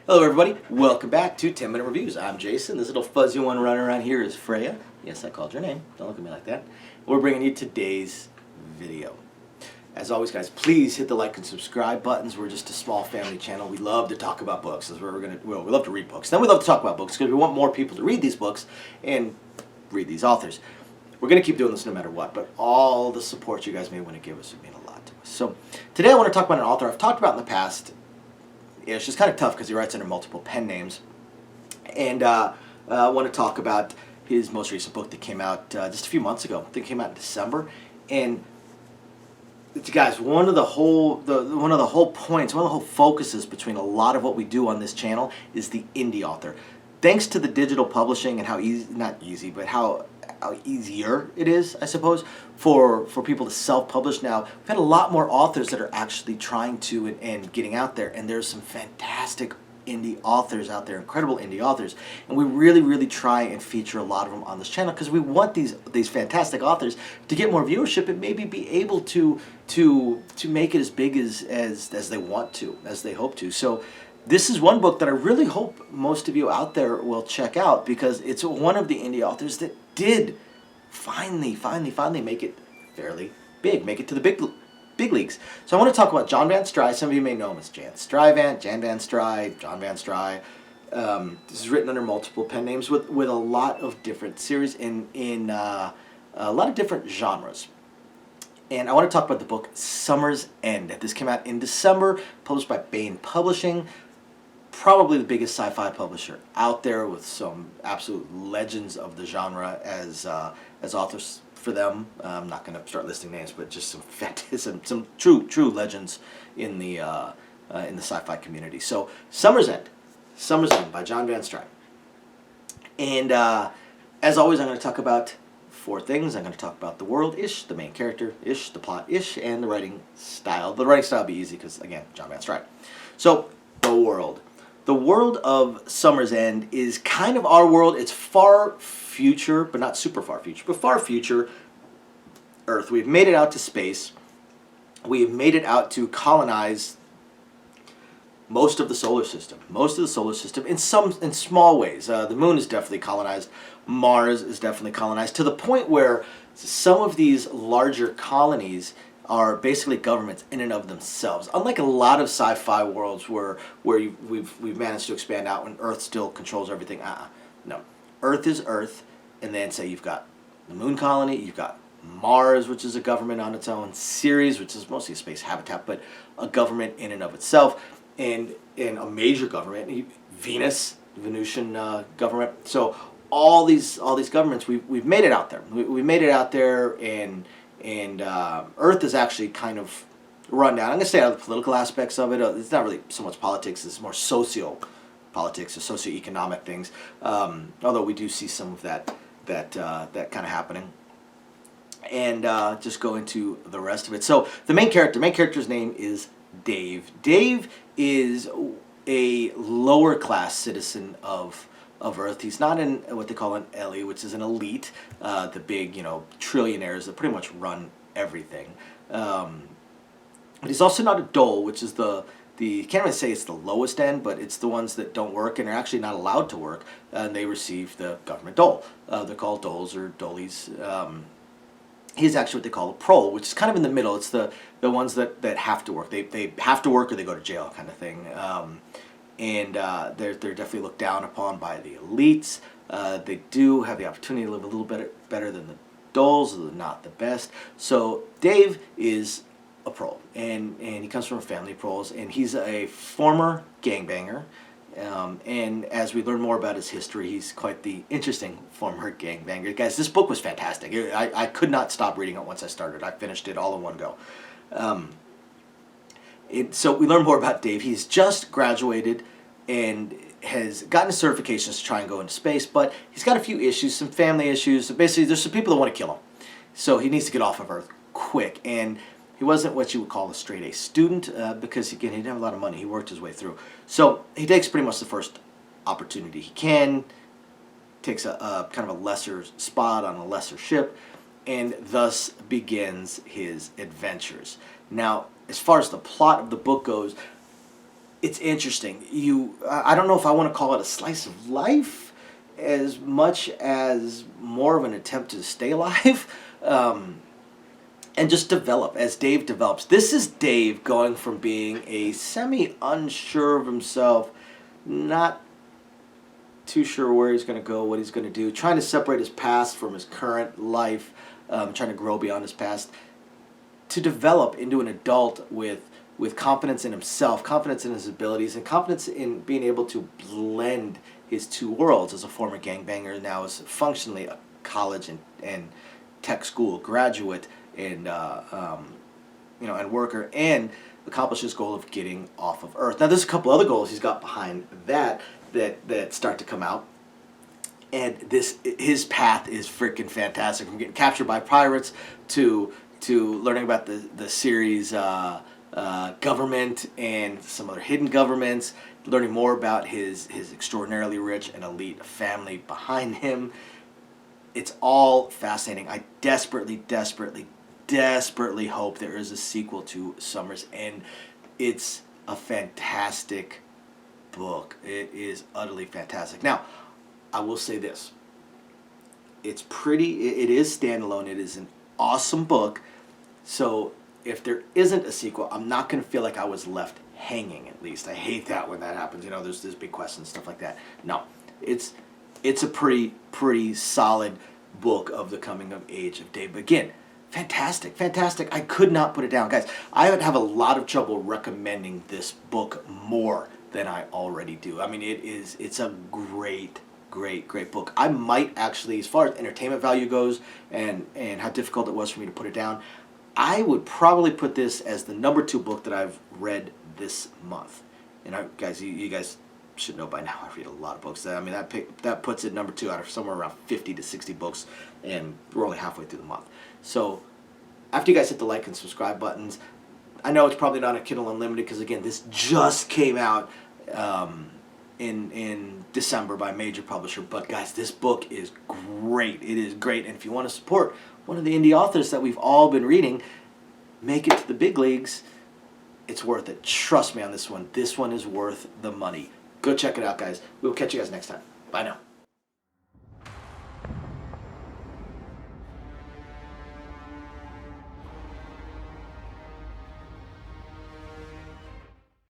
Hello everybody, welcome back to 10 Minute Reviews. I'm Jason. This little fuzzy one running around here is Freya. Yes, I called your name. Don't look at me like that. We're bringing you today's video. As always guys, please hit the like and subscribe buttons. We're just a small family channel. We love to talk about books. That's where we love to read books. Then we love to talk about books because we want more people to read these books and read these authors. We're going to keep doing this no matter what, but all the support you guys may want to give us would mean a lot to us. So today I want to talk about an author I've talked about in the past. It's just kind of tough because he writes under multiple pen names. And I want to talk about his most recent book that came out just a few months ago. I think it came out in December. And guys, one of the whole focuses between a lot of what we do on this channel is the indie author. Thanks to the digital publishing and how how easier it is, I suppose, for people to self-publish now. We've had a lot more authors that are actually trying to and getting out there, and there's some fantastic indie authors out there, incredible indie authors, and we really try and feature a lot of them on this channel because we want these fantastic authors to get more viewership and maybe be able to make it as big as they want to, as they hope to. So this is one book that I really hope most of you out there will check out because it's one of the indie authors that did finally make it fairly big, make it to the big leagues. So I want to talk about John Van Stry. Some of you may know him as John Van Stry. This is written under multiple pen names with a lot of different series in a lot of different genres. And I want to talk about the book Summer's End. This came out in December, published by Baen Publishing. Probably the biggest sci-fi publisher out there, with some absolute legends of the genre as authors for them. I'm not going to start listing names, but just some true legends in the sci-fi community. So Summer's End by John Van Stry. And as always, I'm going to talk about four things. I'm going to talk about the world-ish, the main character-ish, the plot-ish, and the writing style. The writing style will be easy because, again, John Van Stry. So, the world. The world of Summer's End is kind of our world. It's far future, but not super far future, but far future Earth. We've made it out to space. We've made it out to colonize most of the solar system. In small ways. The moon is definitely colonized. Mars is definitely colonized, to the point where some of these larger colonies are basically governments in and of themselves. Unlike a lot of sci-fi worlds where we've managed to expand out and Earth still controls everything. No. Earth is Earth, and then say you've got the moon colony, you've got Mars, which is a government on its own, Ceres, which is mostly a space habitat, but a government in and of itself, and a major government, Venus, the Venusian government. So all these governments, we've made it out there. We made it out there, and Earth is actually kind of run down. I'm going to stay out of the political aspects of it. It's not really so much politics. It's more socio-politics or socio-economic things. Although we do see some of that kind of happening. And just go into the rest of it. So the main character's name is Dave. Dave is a lower class citizen of Earth. He's not in what they call an elite, which is an elite, the big, trillionaires that pretty much run everything. But he's also not a dole, which is you can't really say it's the lowest end, but it's the ones that don't work and are actually not allowed to work, and they receive the government dole. They're called doles or dolies. He's actually what they call a prole, which is kind of in the middle. It's the ones that have to work. They have to work or they go to jail kind of thing. And they're definitely looked down upon by the elites. They do have the opportunity to live a little bit better than the doles, not the best. So Dave is a prole, and he comes from a family of proles, and he's a former gangbanger. And as we learn more about his history, he's quite the interesting former gangbanger. Guys, this book was fantastic. I could not stop reading it once I started. I finished it all in one go. So we learn more about Dave. He's just graduated and has gotten his certifications to try and go into space, but he's got a few issues, some family issues. Basically, there's some people that want to kill him. So he needs to get off of Earth quick. And he wasn't what you would call a straight-A student because, again, he didn't have a lot of money. He worked his way through. So he takes pretty much the first opportunity he can, takes a kind of a lesser spot on a lesser ship, and thus begins his adventures. Now, as far as the plot of the book goes, it's interesting. I don't know if I want to call it a slice of life as much as more of an attempt to stay alive. And just develop as Dave develops. This is Dave going from being a semi-unsure of himself, not too sure where he's going to go, what he's going to do, trying to separate his past from his current life, trying to grow beyond his past, to develop into an adult with confidence in himself, confidence in his abilities, and confidence in being able to blend his two worlds as a former gangbanger, now as functionally a college and tech school graduate and and worker, and accomplish his goal of getting off of Earth. Now, there's a couple other goals he's got behind that start to come out, and his path is freaking fantastic. From getting captured by pirates to learning about the series government and some other hidden governments, learning more about his extraordinarily rich and elite family behind him. It's all fascinating. I desperately hope there is a sequel to Summers, and it's a fantastic book. It is utterly fantastic. Now, I will say this. It is standalone. It is an awesome book. So if there isn't a sequel, I'm not going to feel like I was left hanging, at least. I hate that when that happens. There's big questions, stuff like that. No, it's a pretty solid book of the coming of age of Dave. But again, fantastic. I could not put it down. Guys, I would have a lot of trouble recommending this book more than I already do. I mean, it's a great book. I might actually, as far as entertainment value goes and how difficult it was for me to put it down, I would probably put this as the number 2 book that I've read this month. And you guys should know by now, I read a lot of books. I mean, that puts it number 2 out of somewhere around 50 to 60 books, and we're only halfway through the month. So after you guys hit the like and subscribe buttons, I know it's probably not a Kindle Unlimited because, again, this just came out in December by a major publisher. But guys, this book is great. It is great. And if you want to support one of the indie authors that we've all been reading, make it to the big leagues. It's worth it. Trust me on this one. This one is worth the money. Go check it out, guys. We'll catch you guys next time. Bye now.